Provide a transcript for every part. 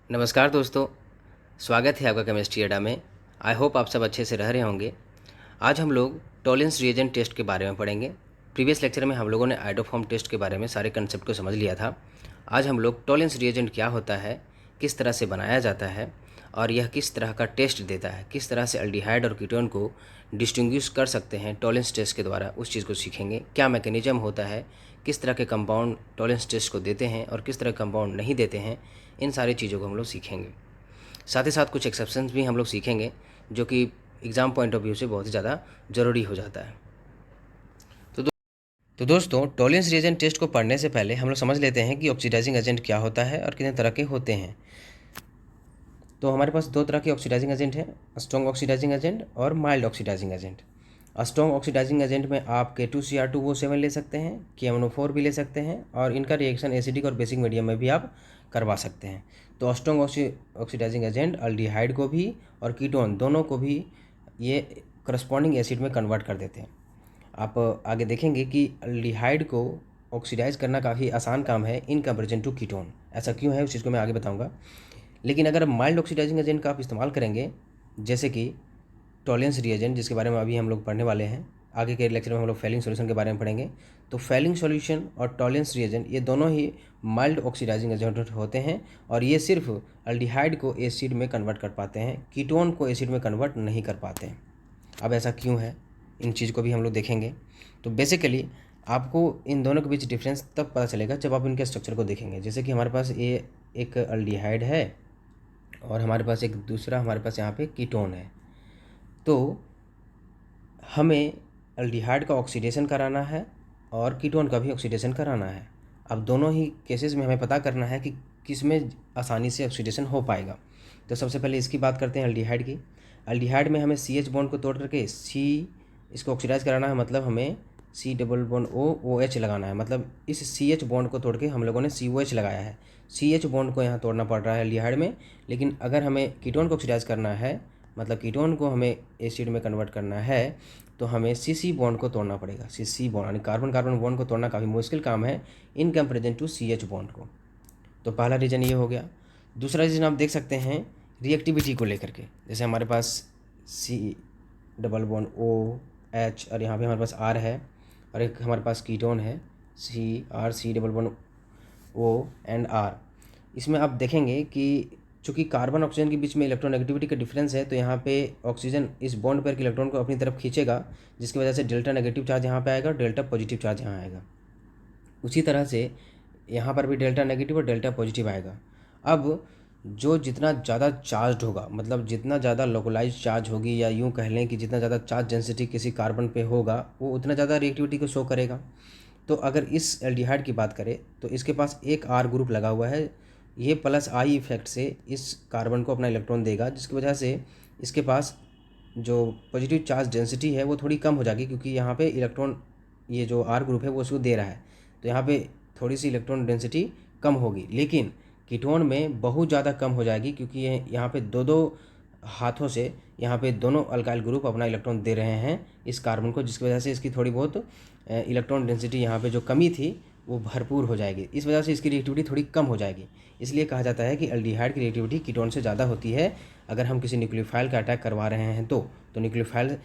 नमस्कार दोस्तों, स्वागत है आपका केमिस्ट्री अड्डा में। आई होप आप सब अच्छे से रह रहे होंगे। आज हम लोग टॉलेंस रिएजेंट टेस्ट के बारे में पढ़ेंगे। प्रीवियस लेक्चर में हम लोगों ने आइडोफॉर्म टेस्ट के बारे में सारे कंसेप्ट को समझ लिया था। आज हम लोग टॉलेंस रिएजेंट क्या होता है, किस तरह से बनाया जाता है और यह किस तरह का टेस्ट देता है, किस तरह से अल्डिहाइड और कीटोन को डिस्टिंग्विश कर सकते हैं टॉलेंस टेस्ट के द्वारा, उस चीज़ को सीखेंगे। क्या मैकेनिज्म होता है, किस तरह के कंपाउंड टॉलेंस टेस्ट को देते हैं और किस तरह के कंपाउंड नहीं देते हैं, इन सारी चीज़ों को हम लोग सीखेंगे। साथ ही साथ कुछ एक्सेप्शंस भी हम लोग सीखेंगे जो कि एग्ज़ाम पॉइंट ऑफ व्यू से बहुत ही ज़्यादा ज़रूरी हो जाता है। तो दोस्तों, टॉलेंस रिएजेंट टेस्ट को पढ़ने से पहले हम लोग समझ लेते हैं कि ऑक्सीडाइजिंग एजेंट क्या होता है और कितने तरह के होते हैं। तो हमारे पास दो तरह के ऑक्सीडाइजिंग एजेंट हैं, स्ट्रॉन्ग ऑक्सीडाइजिंग एजेंट और mild oxidising agent. Strong oxidising agent में आप K2Cr2O7 ले सकते हैं, KMnO4 भी ले सकते हैं और इनका रिएक्शन एसिडिक और बेसिक मीडियम में भी आप करवा सकते हैं। तो स्ट्रॉन्ग ऑक्सीडाइजिंग एजेंट अल्डिहाइड को भी और कीटोन दोनों को भी ये करस्पॉन्डिंग एसिड में कन्वर्ट कर देते हैं। आप आगे देखेंगे कि अल्डिहाइड को ऑक्सीडाइज करना काफ़ी आसान काम है इन कंपेरिजन टू कीटोन। ऐसा क्यों है उस चीज़ को मैं आगे बताऊंगा। लेकिन अगर माइल्ड ऑक्सीडाइजिंग एजेंट का आप इस्तेमाल करेंगे, जैसे कि टॉलेंस रिएजेंट जिसके बारे में अभी हम लोग पढ़ने वाले हैं, आगे के लेक्चर में हम लोग फेलिंग सॉल्यूशन के बारे में पढ़ेंगे। तो फेलिंग सॉल्यूशन और टॉलेंस रिएजेंट ये दोनों ही माइल्ड ऑक्सीडाइजिंग एजेंट होते हैं और ये सिर्फ अल्डिहाइड को एसिड में कन्वर्ट कर पाते हैं, कीटोन को एसिड में कन्वर्ट नहीं कर पाते हैं। अब ऐसा क्यों है, इन चीज़ को भी हम लोग देखेंगे। तो बेसिकली आपको इन दोनों के बीच डिफरेंस तब पता चलेगा जब आप इनके स्ट्रक्चर को देखेंगे। जैसे कि हमारे पास ये एक अल्डिहाइड है और हमारे पास एक दूसरा हमारे पास यहाँ पे कीटोन है। तो हमें अल्डिहाइड का ऑक्सीडेशन कराना है और कीटोन का भी ऑक्सीडेशन कराना है। अब दोनों ही केसेस में हमें पता करना है कि किस में आसानी से ऑक्सीडेशन हो पाएगा। तो सबसे पहले इसकी बात करते हैं अल्डिहाइड की। अल्डिहाइड में हमें CH बॉन्ड को तोड़ करके C इसको ऑक्सीडाइज कराना है, मतलब हमें C डबल बॉन्ड OH लगाना है। मतलब इस CH बॉन्ड को तोड़ के हम लोगों ने COH लगाया है। CH बॉन्ड को यहाँ तोड़ना पड़ रहा है अल्डिहाइड में। लेकिन अगर हमें कीटोन को ऑक्सीडाइज करना है, मतलब कीटोन को हमें एसिड में कन्वर्ट करना है, तो हमें CC बॉन्ड को तोड़ना पड़ेगा। CC बॉन्ड यानी कार्बन कार्बन बॉन्ड को तोड़ना काफ़ी मुश्किल काम है in comparison to CH bond को। तो पहला रीज़न ये हो गया। दूसरा रीज़न आप देख सकते हैं रिएक्टिविटी को लेकर के। जैसे हमारे पास C डबल बॉन्ड OH और यहाँ पे हमारे पास R है और एक हमारे पास कीटोन है C double bond O and R। इसमें आप देखेंगे कि चूँकि कार्बन ऑक्सीजन के बीच में इलेक्ट्रोनेगेटिविटी का डिफरेंस है, तो यहाँ पे ऑक्सीजन इस बॉन्ड पेयर के इलेक्ट्रॉन को अपनी तरफ खींचेगा, जिसकी वजह से डेल्टा नेगेटिव चार्ज यहाँ पे आएगा और डेल्टा पॉजिटिव चार्ज यहाँ आएगा। उसी तरह से यहाँ पर भी डेल्टा नेगेटिव और डेल्टा पॉजिटिव आएगा। अब जो जितना ज़्यादा चार्ज होगा, मतलब जितना ज़्यादा लोकलाइज चार्ज होगी, या यूँ कह लें कि जितना ज़्यादा चार्ज डेंसिटी किसी कार्बन पे होगा, वो उतना ज़्यादा रिएक्टिविटी को शो करेगा। तो अगर इस एल्डिहाइड की बात करें तो इसके पास एक R ग्रुप लगा हुआ है। ये प्लस I इफेक्ट से इस कार्बन को अपना इलेक्ट्रॉन देगा, जिसकी वजह से इसके पास जो पॉजिटिव चार्ज डेंसिटी है वो थोड़ी कम हो जाएगी, क्योंकि यहाँ पे इलेक्ट्रॉन ये जो R ग्रुप है वो उसको दे रहा है। तो यहाँ पे थोड़ी सी इलेक्ट्रॉन डेंसिटी कम होगी। लेकिन कीटोन में बहुत ज़्यादा कम हो जाएगी, क्योंकि ये यहाँ पे दो दो हाथों से यहाँ पे दोनों अल्काइल ग्रुप अपना इलेक्ट्रॉन दे रहे हैं इस कार्बन को, जिसकी वजह से इसकी थोड़ी बहुत इलेक्ट्रॉन डेंसिटी यहाँ पे जो कमी थी वो भरपूर हो जाएगी। इस वजह से इसकी रिएक्टिविटी थोड़ी कम हो जाएगी। इसलिए कहा जाता है कि अल्डिहाइड की रिएक्टिविटी कीटोन से ज़्यादा होती है अगर हम किसी न्यूक्लियोफाइल का अटैक करवा रहे हैं। तो न्यूक्लियोफाइल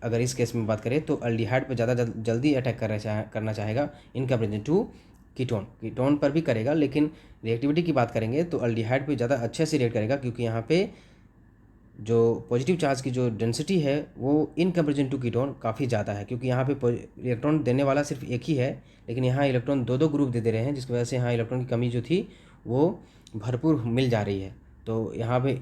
अगर इस केस में बात करें तो अल्डिहाइड पर ज़्यादा जल्दी अटैक करना चाहेगा इन कंपेरिजन टू कीटोन पर भी करेगा, लेकिन रिएक्टिविटी की बात करेंगे तो अल्डिहाइड पे ज़्यादा अच्छे से रिएक्ट करेगा, क्योंकि यहाँ पे जो पॉजिटिव चार्ज की जो डेंसिटी है वो इन कंपेरिजन टू कीटोन काफ़ी ज़्यादा है। क्योंकि यहाँ पे इलेक्ट्रॉन देने वाला सिर्फ एक ही है, लेकिन यहाँ इलेक्ट्रॉन दो दो ग्रुप दे रहे हैं, जिसकी वजह से यहाँ इलेक्ट्रॉन की कमी जो थी वो भरपूर मिल जा रही है। तो यहाँ पे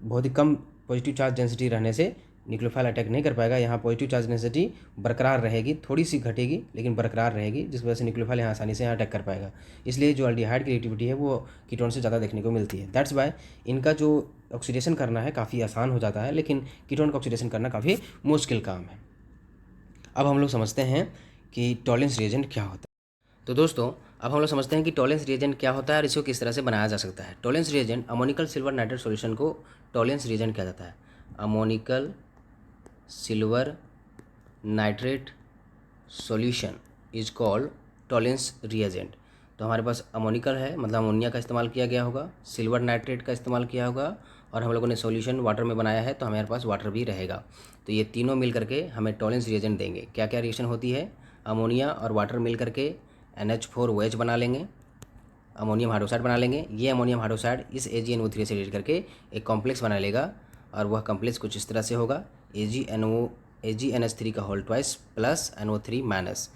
बहुत ही कम पॉजिटिव चार्ज डेंसिटी रहने से न्यूक्लियोफाइल अटैक नहीं कर पाएगा। यहाँ पॉजिटिव चार्ज डेंसिटी बरकरार रहेगी, थोड़ी सी घटेगी लेकिन बरकरार रहेगी, जिस वजह से न्यूक्लियोफाइल यहाँ आसानी से यहाँ अटैक कर पाएगा। इसलिए जो अल्डिहाइड की रिएक्टिविटी है वो कीटोन से ज़्यादा देखने को मिलती है। दैट्स वाई इनका जो ऑक्सीडेशन करना है काफ़ी आसान हो जाता है, लेकिन कीटोन का ऑक्सीडेशन करना काफ़ी मुश्किल काम है। अब हम लोग समझते हैं कि टॉलेंस रिएजेंट क्या होता है। तो दोस्तों, अब हम लोग समझते हैं कि टॉलेंस रिएजेंट क्या होता है और इसको किस तरह से बनाया जा सकता है। Tollens reagent ammoniacal silver nitrate solution को टॉलेंस रिएजेंट कहा जाता है। Ammoniacal silver nitrate solution is called Tollens reagent. तो हमारे पास अमोनिकल है, मतलब अमोनिया का इस्तेमाल किया गया होगा, सिल्वर नाइट्रेट का इस्तेमाल किया होगा, और हम लोगों ने सॉल्यूशन वाटर में बनाया है तो हमारे पास वाटर भी रहेगा। तो ये तीनों मिल करके हमें टॉलेंस रिएजेंट देंगे। क्या क्या रिएक्शन होती है? अमोनिया और वाटर मिल करके NH4OH बना लेंगे, अमोनियम हाइड्रोक्साइड बना लेंगे। ये अमोनियम हाइड्रोक्साइड इस AgNO3 से रिएक्ट करके एक कॉम्प्लेक्स बना लेगा, और वह कॉम्प्लेक्स कुछ इस तरह से होगा, AgNH3 का whole twice plus NO3 minus.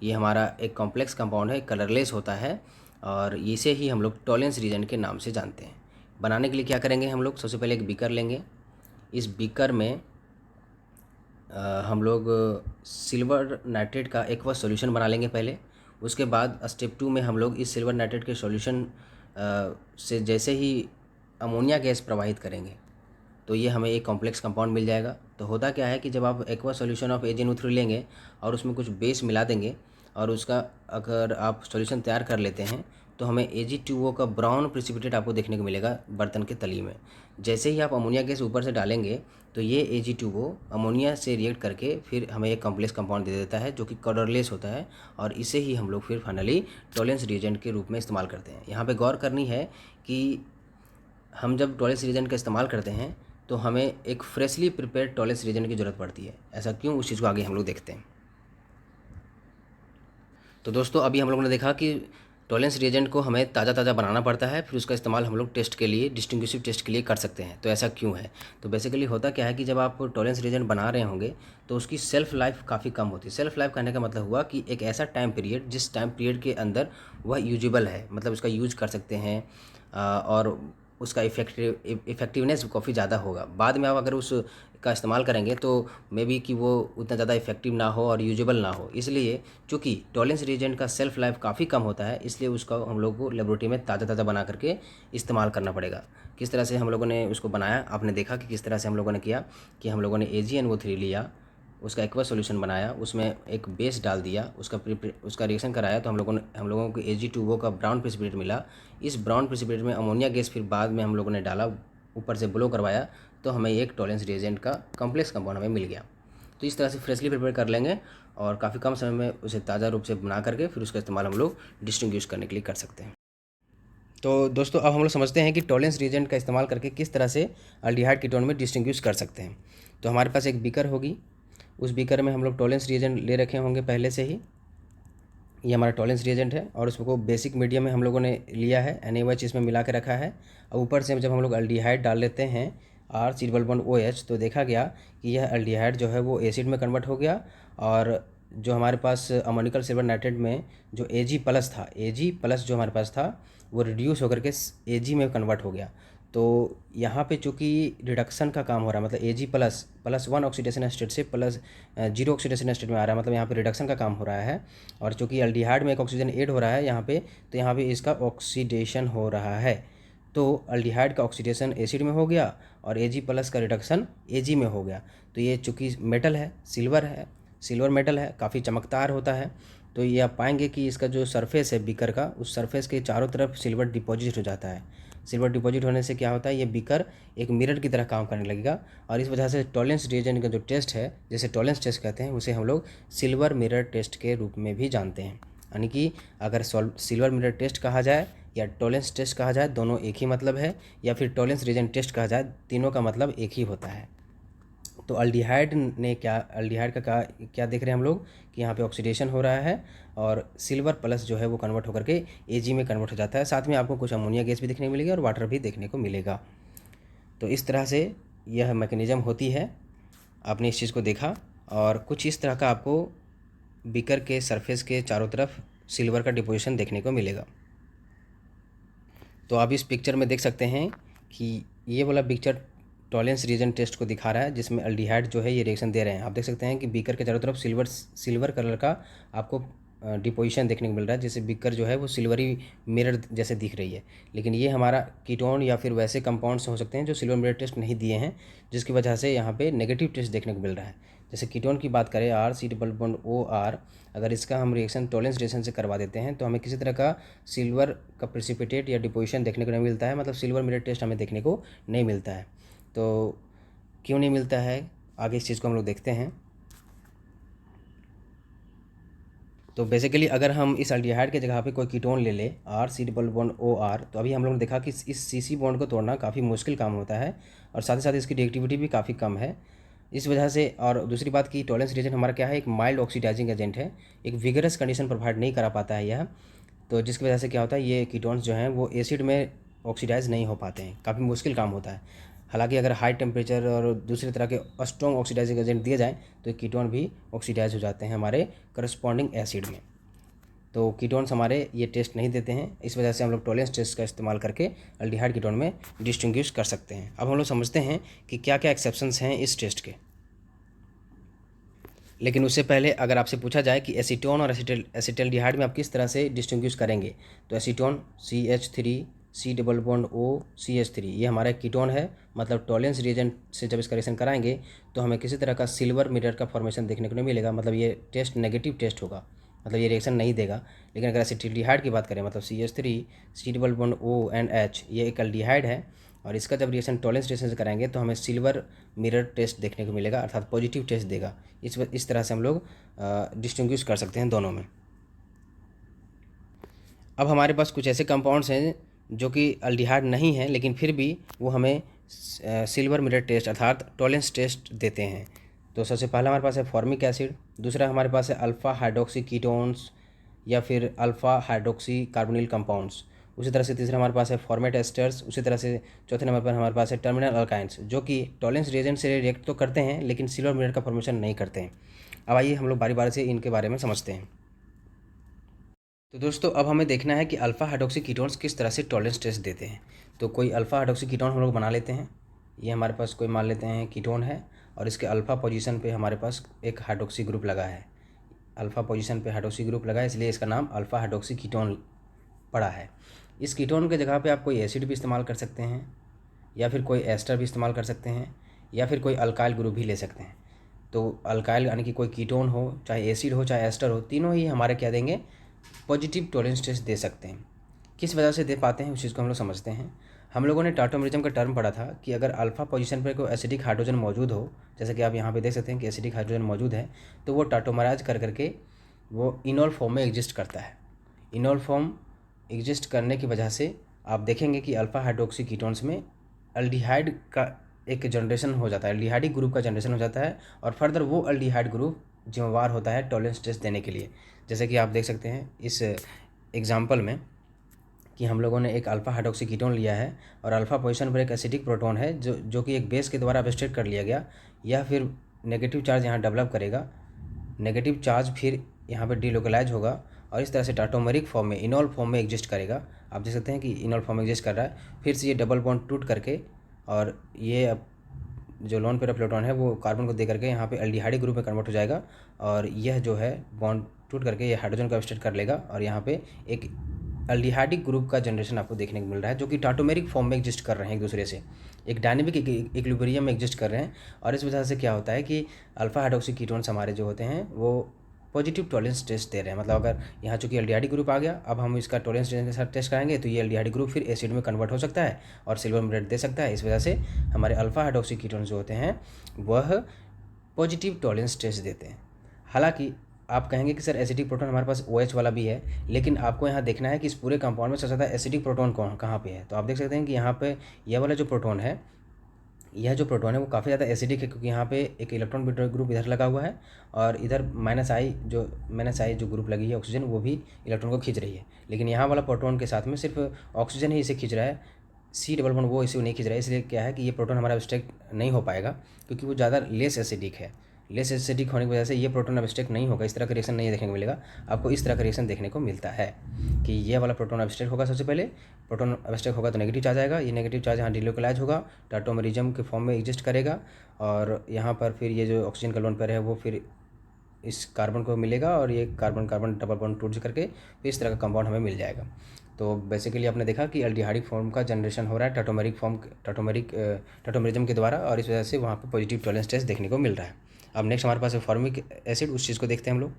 ये हमारा एक कॉम्प्लेक्स कंपाउंड है, कलरलेस होता है, और इसे ही हम लोग टॉलेंस रीजेंट के नाम से जानते हैं। बनाने के लिए क्या करेंगे हम लोग? सबसे पहले एक बीकर लेंगे। इस बीकर में हम लोग सिल्वर नाइट्रेट का एक्वस सॉल्यूशन बना लेंगे पहले। उसके बाद स्टेप 2 में हम लोग इस सिल्वर नाइट्रेट के सॉल्यूशन से जैसे ही अमोनिया गैस प्रवाहित करेंगे तो ये हमें एक कॉम्प्लेक्स कंपाउंड मिल जाएगा। तो होता क्या है कि जब आप एक्वस सॉल्यूशन ऑफ AgNO3 लेंगे और उसमें कुछ बेस मिला देंगे और उसका अगर आप सॉल्यूशन तैयार कर लेते हैं तो हमें Ag2O का ब्राउन प्रिसिपिटेट आपको देखने को मिलेगा बर्तन के तली में। जैसे ही आप अमोनिया गैस ऊपर से डालेंगे तो ये Ag2O अमोनिया से रिएक्ट करके फिर हमें एक कॉम्प्लेक्स कंपाउंड दे देता है जो कि कलरलेस होता है, और इसे ही हम लोग फिर फाइनली टॉलेंस रिएजेंट के रूप में इस्तेमाल करते हैं। यहाँ पे गौर करनी है कि हम जब टॉलेंस रिएजेंट का इस्तेमाल करते हैं तो हमें एक फ्रेशली प्रिपेयर्ड टॉलेंस रिएजेंट की ज़रूरत पड़ती है। ऐसा क्यों, उस चीज़ को आगे हम लोग देखते हैं। तो दोस्तों अभी हम लोगों ने देखा कि टॉलेंस रिएजेंट को हमें ताज़ा ताज़ा बनाना पड़ता है, फिर उसका इस्तेमाल हम लोग टेस्ट के लिए, डिस्टिंग्विशिव टेस्ट के लिए कर सकते हैं। तो ऐसा क्यों है? तो बेसिकली होता क्या है कि जब आप टॉलेंस रिएजेंट बना रहे होंगे तो उसकी सेल्फ लाइफ काफ़ी कम होती है। सेल्फ लाइफ कहने का मतलब हुआ कि एक ऐसा टाइम पीरियड जिस टाइम पीरियड के अंदर वह यूजेबल है, मतलब उसका यूज कर सकते हैं, और उसका इफ़ेक्टिवनेस काफ़ी ज़्यादा होगा। बाद में आप अगर उस का इस्तेमाल करेंगे तो मे बी कि वो उतना ज़्यादा इफेक्टिव ना हो और यूजेबल ना हो। इसलिए चूँकि टॉलेंस रिएजेंट का सेल्फ लाइफ काफ़ी कम होता है, इसलिए उसका हम लोग को लेबोरेटरी में ताज़ा ताज़ा बना करके इस्तेमाल करना पड़ेगा। किस तरह से हम लोगों ने उसको बनाया, आपने देखा कि किस तरह से हम लोगों ने किया कि हम लोगों ने AgNO3 लिया, उसका एक्वस सॉल्यूशन बनाया, उसमें एक बेस डाल दिया, उसका रिएक्शन कराया, तो हम लोगों को Ag2O का ब्राउन प्रेसिपिटेट मिला। इस ब्राउन प्रेसिपिटेट में अमोनिया गैस फिर बाद में हम लोगों ने डाला, ऊपर से ब्लो करवाया, तो हमें एक टॉलेंस रिएजेंट का कॉम्प्लेक्स कंपाउंड हमें मिल गया। तो इस तरह से फ्रेशली प्रिपेयर कर लेंगे और काफ़ी कम समय में उसे ताज़ा रूप से बना करके फिर उसका इस्तेमाल हम लोग डिस्टिंग्विश करने के लिए कर सकते हैं। तो दोस्तों अब हम लोग समझते हैं कि टॉलेंस रिएजेंट का इस्तेमाल करके किस तरह से अल्डिहाइड कीटोन में डिस्टिंग्विश कर सकते हैं। तो हमारे पास एक बीकर होगी, उस बीकर में हम लोग टॉलेंस रिएजेंट ले रखे होंगे पहले से ही। ये हमारा टॉलेंस रिएजेंट है और उसको बेसिक मीडियम में हम लोगों ने लिया है, NaOH इसमें मिला के रखा है। और ऊपर से जब हम लोग अल्डिहाइड डाल लेते हैं R≡OH, तो देखा गया कि यह अल्डिहाइड जो है वो एसिड में कन्वर्ट हो गया, और जो हमारे पास अमोनिकल सिल्वर नाइट्रेट में जो Ag+ था, Ag+ जो हमारे पास था वो रिड्यूस होकर के Ag में कन्वर्ट हो गया। तो यहाँ पे चूँकि रिडक्शन का काम हो रहा है, मतलब Ag++1 ऑक्सीडेशन स्टेट से +0 ऑक्सीडेशन स्टेट में आ रहा है, मतलब यहाँ पे रिडक्शन का काम हो रहा है। और चूँकि अल्डिहाइड में एक ऑक्सीजन ऐड हो रहा है यहाँ पे, तो यहाँ पे इसका ऑक्सीडेशन हो रहा है। तो अल्डिहाइड का ऑक्सीडेशन एसिड में हो गया और Ag+ का रिडक्शन Ag में हो गया। तो ये चूँकि मेटल है, सिल्वर मेटल है, काफ़ी चमकदार होता है। तो ये आप पाएंगे कि इसका जो सरफेस है बीकर का, उस सरफेस के चारों तरफ सिल्वर डिपॉजिट हो जाता है। सिल्वर डिपॉजिट होने से क्या होता है, ये बीकर एक मिरर की तरह काम करने लगेगा, और इस वजह से टॉलेंस रिएजेंट का जो टेस्ट है, जैसे टॉलेंस टेस्ट कहते हैं, उसे हम लोग सिल्वर मिरर टेस्ट के रूप में भी जानते हैं। यानी कि अगर सिल्वर मिरर टेस्ट कहा जाए या टॉलेंस टेस्ट कहा जाए, दोनों एक ही मतलब है, या फिर टॉलेंस रिएजेंट टेस्ट कहा जाए, तीनों का मतलब एक ही होता है। तो अल्डिहाइड का क्या देख रहे हैं हम लोग कि यहाँ पे ऑक्सीडेशन हो रहा है और सिल्वर प्लस जो है वो कन्वर्ट होकर के Ag में कन्वर्ट हो जाता है। साथ में आपको कुछ अमोनिया गैस भी देखने को मिलेगी और वाटर भी देखने को मिलेगा। तो इस तरह से यह मैकेनिज़्म होती है। आपने इस चीज़ को देखा, और कुछ इस तरह का आपको बीकर के सरफेस के चारों तरफ सिल्वर का डिपोजिशन देखने को मिलेगा। तो आप इस पिक्चर में देख सकते हैं कि ये वाला पिक्चर टॉलेंस रिएजेंट टेस्ट को दिखा रहा है, जिसमें अल्डिहाइड जो है ये रिएक्शन दे रहे हैं। आप देख सकते हैं कि बीकर के चारों तरफ सिल्वर कलर का आपको डिपोजिशन देखने को मिल रहा है, जैसे बीकर जो है वो सिल्वरी मिरर जैसे दिख रही है। लेकिन ये हमारा कीटोन या फिर वैसे कंपाउंड्स हो सकते हैं जो सिल्वर मिरर टेस्ट नहीं दिए हैं, जिसकी वजह से यहाँ पे नेगेटिव टेस्ट देखने को मिल रहा है। जैसे कीटोन की बात करें R≡OR, अगर इसका हम रिएक्शन टॉलेंस रिएक्शन से करवा देते हैं तो हमें किसी तरह का सिल्वर का प्रेसिपिटेट या डिपोजिशन देखने को नहीं मिलता है, मतलब सिल्वर मिरर टेस्ट हमें देखने को नहीं मिलता है। तो क्यों नहीं मिलता है, आगे इस चीज़ को हम लोग देखते हैं। तो बेसिकली अगर हम इस एल्डिहाइड के जगह पे कोई कीटोन ले ले R C double bond O R, तो अभी हम लोगों ने देखा कि इस सी सी बॉन्ड को तोड़ना काफ़ी मुश्किल काम होता है और साथ ही साथ इसकी रिएक्टिविटी भी काफ़ी कम है। इस वजह से, और दूसरी बात की टॉलेंस रीजन हमारा क्या है, एक माइल्ड ऑक्सीडाइजिंग एजेंट है, एक विगरस कंडीशन प्रोवाइड नहीं करा पाता है यह। तो जिसकी वजह से क्या होता है, ये कीटोन्स जो हैं वो एसिड में ऑक्सीडाइज नहीं हो पाते हैं, काफ़ी मुश्किल काम होता है। हालांकि अगर हाई टेम्परेचर और दूसरी तरह के स्ट्रॉन्ग ऑक्सीडाइजिंग एजेंट दिए जाएँ तो कीटोन भी ऑक्सीडाइज हो जाते हैं हमारे करस्पॉन्डिंग एसिड में। तो कीटोन्स हमारे ये टेस्ट नहीं देते हैं, इस वजह से हम लोग टॉलेंस टेस्ट का इस्तेमाल करके एल्डिहाइड कीटोन में डिस्टिंग्विश कर सकते हैं। अब हम लोग समझते हैं कि क्या क्या एक्सेप्शंस हैं इस टेस्ट के। लेकिन उससे पहले अगर आपसे पूछा जाए कि एसीटोन और एसिटल्डिहाइड में आप किस तरह से डिस्टिंग्विश करेंगे, तो acetone CH3 C double bond O CH3, ये हमारा एक कीटोन है। मतलब टॉलेंस रिएजेंट से जब इसका रिएक्शन कराएंगे तो हमें किसी तरह का सिल्वर मिरर का फॉर्मेशन देखने को नहीं मिलेगा, मतलब ये टेस्ट नेगेटिव टेस्ट होगा, मतलब ये रिएक्शन नहीं देगा। लेकिन अगर एसिटल्डिहाइड की बात करें, मतलब CH3 C double bond O and H, ये एक एल्डिहाइड है और इसका जब रिएक्शन टॉलेंस रिएक्शन से कराएंगे तो हमें सिल्वर मिरर टेस्ट देखने को मिलेगा, अर्थात पॉजिटिव टेस्ट देगा। इस तरह से हम लोग डिस्टिंग्विश कर सकते हैं दोनों में। अब हमारे पास कुछ ऐसे कंपाउंड्स हैं जो कि एल्डिहाइड नहीं है लेकिन फिर भी वो हमें सिल्वर मिरर टेस्ट अर्थात टॉलेंस टेस्ट देते हैं। तो सबसे पहला हमारे पास है फॉर्मिक एसिड, दूसरा हमारे पास है अल्फ़ा हाइड्रोक्सी कीटोन्स या फिर अल्फ़ा हाइड्रोक्सी कार्बोनिल कंपाउंड्स। उसी तरह से तीसरा हमारे पास है फॉर्मेट एस्टर्स। उसी तरह से चौथे नंबर पर हमारे पास है टर्मिनल अल्काइंस, जो कि टॉलेंस रिएजेंट से रिएक्ट तो करते हैं लेकिन सिल्वर मिरर का फॉर्मेशन नहीं करते हैं। अब आइए हम लोग बारी बारी से इनके बारे में समझते हैं। तो दोस्तों अब हमें देखना है कि अल्फ़ा हाइड्रोक्सी कीटोन्स किस तरह से टॉलेंस टेस्ट देते हैं। तो कोई अल्फ़ा हाइड्रोक्सी कीटोन हम लोग बना लेते हैं। ये हमारे पास कोई मान लेते हैं कीटोन है और इसके अल्फ़ा पोजीशन पे हमारे पास एक हाइड्रोक्सी ग्रुप लगा है। अल्फ़ा पोजीशन पे हाइड्रोक्सी ग्रुप लगा है, इसलिए इसका नाम अल्फ़ा हाइड्रोक्सी कीटोन पड़ा है। इस कीटोन के जगह पे आप कोई एसिड भी इस्तेमाल कर सकते हैं या फिर कोई एस्टर भी इस्तेमाल कर सकते हैं या फिर कोई अल्काइल ग्रुप भी ले सकते हैं। तो अल्काइल यानी कि कोई कीटोन हो, चाहे एसिड हो चाहे एस्टर हो, तीनों ही हमारे क्या देंगे, पॉजिटिव टॉलेंस टेस्ट दे सकते हैं। किस वजह से दे पाते हैं उस चीज़ को हम लोग समझते हैं। हम लोगों ने टाटोमेरिज्म का टर्म पढ़ा था कि अगर अल्फ़ा पोजीशन पर कोई एसिडिक हाइड्रोजन मौजूद हो, जैसे कि आप यहाँ पे देख सकते हैं कि एसिडिक हाइड्रोजन मौजूद है, तो वो टाटोमराइज कर करके वो इनॉल फॉर्म में एग्जिस्ट करता है। इनॉल फॉर्म एग्जिस्ट करने की वजह से आप देखेंगे कि अल्फ़ा हाइड्रोक्सी कीटोन्स में एल्डिहाइड का एक जनरेशन हो जाता है, एल्डिहाइडिक ग्रुप का जनरेशन हो जाता है और फर्दर वो एल्डिहाइड ग्रुप जिम्मेवार होता है टॉलेंस टेस्ट देने के लिए। जैसे कि आप देख सकते हैं इस एग्जाम्पल में कि हम लोगों ने एक अल्फ़ा हाइड्रोक्सी कीटोन लिया है और अल्फ़ा पोजीशन पर एक एसिडिक प्रोटॉन है जो कि एक बेस के द्वारा अबस्ट्रैक्ट कर लिया गया, या फिर नेगेटिव चार्ज यहाँ डेवलप करेगा, नेगेटिव चार्ज फिर यहाँ पे डिलोकलाइज होगा और इस तरह से टाटोमेरिक फॉर्म में, इनॉल फॉर्म में एग्जिस्ट करेगा। आप देख सकते हैं कि इनॉल फॉर्म में एग्जिस्ट कर रहा है, फिर से ये डबल बॉन्ड टूट करके और ये अब जो लोन पेयर प्रोटॉन है वो कार्बन को दे करके यहाँ पे एल्डिहाइडिक ग्रुप में कन्वर्ट हो जाएगा और यह जो है बॉन्ड टूट करके ये हाइड्रोजन को अबस्ट्रैक्ट कर लेगा और यहाँ पे एक एल्डिहाइडिक ग्रुप का जनरेशन आपको देखने को मिल रहा है, जो कि टाटोमेरिक फॉर्म में एग्जिस्ट कर रहे हैं एक दूसरे से, एक डायनेमिक इक्विलिब्रियम में एग्जिस्ट कर रहे हैं। और इस वजह से क्या होता है कि अल्फ़ा हाइड्रोक्सी कीटोन्स हमारे जो होते हैं वो पॉजिटिव टॉलेंस टेस्ट दे रहे हैं। मतलब अगर यहाँ चूँकि एल्डिहाइडिक ग्रुप आ गया, अब हम इसका टॉलेंस के साथ टेस्ट कराएंगे तो ये एल्डिहाइडिक ग्रुप फिर एसिड में कन्वर्ट हो सकता है और सिल्वर मिरर दे सकता है। इस वजह से हमारे अल्फ़ा हाइड्रोक्सी कीटोन्स जो होते हैं वह पॉजिटिव टॉलेंस टेस्ट देते हैं। हालांकि आप कहेंगे कि सर एसिडिक प्रोटॉन हमारे पास OH वाला भी है, लेकिन आपको यहाँ देखना है कि इस पूरे कंपाउंड में सबसे ज़्यादा एसिडिक प्रोटॉन कहाँ पे है। तो आप देख सकते हैं कि यहाँ पे यह वाला जो प्रोटॉन है, यह जो प्रोटॉन है वो काफ़ी ज़्यादा एसिडिक है, क्योंकि यहाँ पे एक इलेक्ट्रॉन बिट ग्रुप इधर लगा हुआ है और इधर माइनस आई जो ग्रुप लगी है ऑक्सीजन, वो भी इलेक्ट्रॉन को खींच रही है। लेकिन यहाँ वाला प्रोटॉन के साथ में सिर्फ ऑक्सीजन ही इसे खींच रहा है, C डबल बॉन्ड वो इसे नहीं खींच रहा है। इसलिए क्या है कि ये प्रोटॉन हमारा अब्स्ट्रैक्ट नहीं हो पाएगा, क्योंकि वो ज़्यादा लेस एसिडिक है। लेस एसिडिक होने की वजह से ये प्रोटॉन अब्स्ट्रैक्ट नहीं होगा, इस तरह का रिएक्शन नहीं देखने को मिलेगा। आपको इस तरह का रिएक्शन देखने को मिलता है कि ये वाला प्रोटॉन अब्स्ट्रैक्ट होगा, सबसे पहले प्रोटॉन अब्स्ट्रैक्ट होगा तो नेगेटिव चार्ज आएगा, ये नेगेटिव चार्ज यहाँ डिलोकलाइज होगा, टाटोमेरिज्म के फॉर्म में एग्जिस्ट करेगा और यहाँ पर फिर ये जो ऑक्सीजन का लोन पेयर है वो फिर इस कार्बन को मिलेगा और ये कार्बन कार्बन डबल बॉन्ड टूट करके फिर इस तरह का कंपाउंड हमें मिल जाएगा। तो बेसिकली आपने देखा कि एल्डिहाइडिक फॉर्म का जनरेशन हो रहा है टाटोमेरिज्म के द्वारा और इस वजह से वहाँ पे पॉजिटिव टॉलेंस टेस्ट देखने को मिल रहा है। अब नेक्स्ट हमारे पास है फॉर्मिक एसिड, उस चीज़ को देखते हैं हम लोग।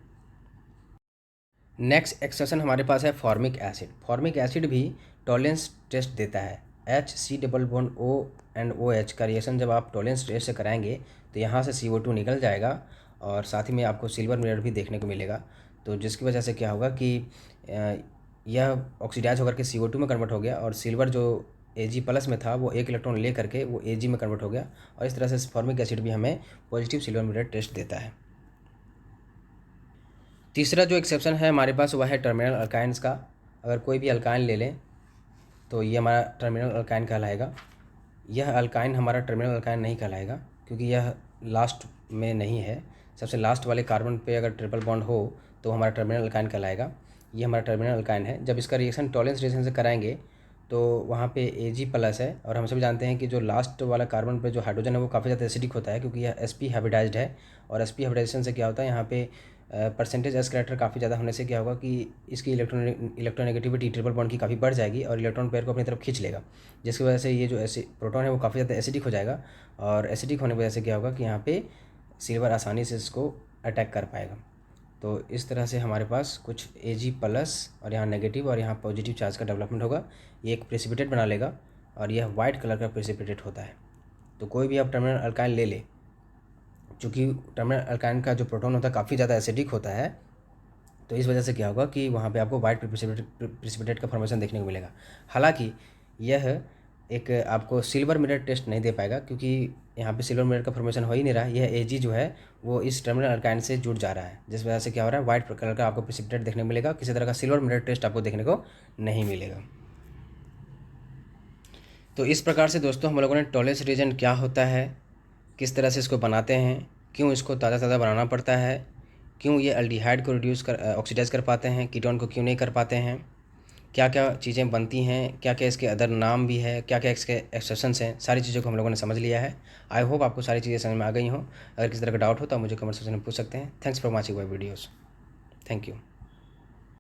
नेक्स्ट एक्सेप्शन हमारे पास है फॉर्मिक एसिड। फॉर्मिक एसिड भी टॉलेंस टेस्ट देता है। HC double bond O and OH का रिएक्शन जब आप टॉलेंस टेस्ट से कराएंगे तो यहाँ से CO2 निकल जाएगा और साथ ही में आपको सिल्वर मिरर भी देखने को मिलेगा। तो जिसकी वजह से क्या होगा कि यह ऑक्सीडाइज होकर के CO2 में कन्वर्ट हो गया और सिल्वर जो Ag+ में था वो एक इलेक्ट्रॉन ले करके वो Ag में कन्वर्ट हो गया और इस तरह से फॉर्मिक एसिड भी हमें पॉजिटिव सिल्वर मिरर टेस्ट देता है। तीसरा जो एक्सेप्शन है हमारे पास वह है टर्मिनल अल्काइंस का। अगर कोई भी अल्काइन ले लें तो ये हमारा टर्मिनल अल्काइन कहलाएगा। यह अल्काइन हमारा टर्मिनल अल्काइन नहीं कहलाएगा क्योंकि यह लास्ट में नहीं है। सबसे लास्ट वाले कार्बन पे अगर ट्रिपल बॉन्ड हो तो हमारा टर्मिनल अल्काइन कहलाएगा। ये हमारा टर्मिनल अल्काइन है। जब इसका रिएक्शन टॉलेंस रिएक्शन से कराएंगे तो वहाँ पे Ag+ है और हम सभी जानते हैं कि जो लास्ट वाला कार्बन पे जो हाइड्रोजन है वो काफ़ी ज़्यादा एसिडिक होता है क्योंकि यह sp हाइब्रिडाइज्ड है और sp हाइब्रिडाइजेशन से क्या होता है यहाँ पे परसेंटेज s कैरेक्टर काफ़ी ज़्यादा होने से क्या होगा कि इसकी इलेक्ट्रोनेगेटिविटी ट्रिपल बॉन्ड की काफ़ी बढ़ जाएगी और इलेक्ट्रॉन पेयर को अपनी तरफ खींच लेगा, जिसकी वजह से ये जो प्रोटॉन है वो काफ़ी ज़्यादा एसिडिक हो जाएगा और एसिडिक होने की वजह से क्या होगा कि यहाँ पे सिल्वर आसानी से इसको अटैक कर पाएगा। तो इस तरह से हमारे पास कुछ Ag+ और यहाँ नेगेटिव और यहाँ पॉजिटिव चार्ज का डेवलपमेंट होगा। ये एक प्रेसिपिटेट बना लेगा और यह वाइट कलर का प्रेसिपिटेट होता है। तो कोई भी आप टर्मिनल अल्काइन ले ले, चूँकि टर्मिनल अल्काइन का जो प्रोटॉन होता है काफ़ी ज़्यादा एसिडिक होता है, तो इस वजह से क्या होगा कि वहाँ पे आपको वाइट प्रेसिपिटेट का फॉर्मेशन देखने को मिलेगा। हालांकि यह एक आपको सिल्वर मिरर टेस्ट नहीं दे पाएगा क्योंकि यहाँ पे सिल्वर मिरर का फॉर्मेशन हो ही नहीं रहा है। यह Ag जो है वो इस टर्मिनल अल्काइन से जुड़ जा रहा है, जिस वजह से क्या हो रहा है वाइट कलर का आपको प्रेसिपिटेट देखने को मिलेगा। किसी तरह का सिल्वर मिरर टेस्ट आपको देखने को नहीं मिलेगा। तो इस प्रकार से दोस्तों हम लोगों ने टॉलेंस रीजन क्या होता है, किस तरह से इसको बनाते हैं, क्यों इसको ताज़ा बनाना पड़ता है, क्यों ये अल्डिहाइड को ऑक्सीडाइज कर पाते हैं, कीटोन को क्यों नहीं कर पाते हैं, क्या क्या चीज़ें बनती हैं, क्या क्या इसके अदर नाम भी है, क्या क्या इसके एक्सेप्शंस हैं, सारी चीज़ों को हम लोगों ने समझ लिया है। आई होप आपको सारी चीज़ें समझ में आ गई हों। अगर किसी तरह का डाउट हो तो आप मुझे कमेंट सेक्शन में पूछ सकते हैं। Thanks for watching my videos. Thank you.